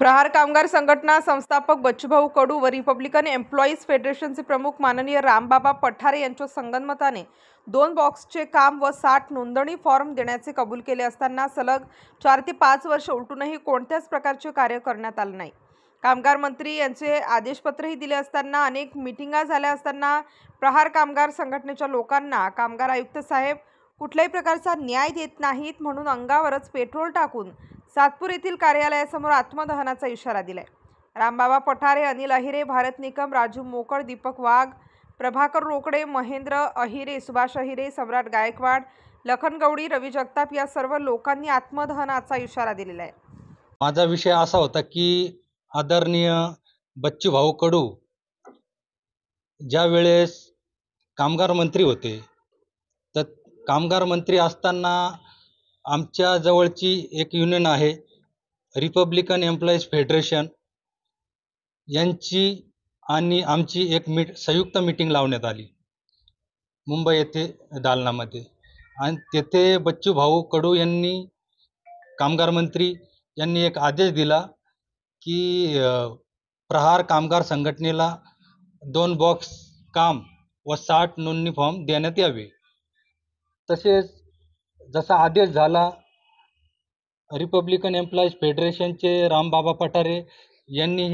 प्रहार कामगार संघटना संस्थापक बच्चूभाऊ कडू व रिपब्लिकन एम्प्लॉईज फेडरेशनचे प्रमुख माननीय रामबाबा पठारे यांच्या संगनमताने 2 बॉक्सचे काम व 60 नोंदणी फॉर्म देण्याचे कबूल केले असताना सलग 4 ते 5 वर्ष उलटूनही कोणत्याच प्रकारचे कार्य करण्यात आले नाही। कामगार मंत्री यांचे आदेशपत्रही दिले असताना अनेक मीटिंगा झाल्या असताना प्रहार कामगार संघटनेच्या लोकांना कामगार आयुक्त साहेब कुठल्याही प्रकारचा न्याय देत नाहीत म्हणून अंगावरच पेट्रोल टाकून सातपूर येथील कार्यालयासमोर आत्मदहनाचा इशारा दिलाय। रामबाबा पठारे, अनिल अहिरे, भारत निकम, राजू मोकळ, दीपक वाघ, प्रभाकर रोकडे, महेंद्र अहिरे, सुभाष अहिरे, सम्राट गायकवाड, लखन गवडी, रवी जगताप या सर्व लोकांनी आत्मदहनाचा इशारा दिलेला आहे। माझा विषय असा होता की आदरणीय बच्चूभाऊ कडू ज्या वेळेस कामगार मंत्री होते, तर कामगार मंत्री असताना आमच्या जवळची एक युनियन आहे रिपब्लिकन एम्प्लॉईज फेडरेशन यांची आणि आमची एक संयुक्त मीटिंग लावण्यात आली मुंबई येथे दालनामध्ये। आणि तेथे बच्चूभाऊ कडू यांनी कामगार मंत्री यांनी एक आदेश दिला की प्रहार कामगार संघटनेला 2 बॉक्स काम व 60 नोंदणी फॉर्म देण्यात यावे। तसेच जसा आदेश झाला, रिपब्लिकन एम्प्लॉईज फेडरेशनचे रामबाबा पठारे यांनी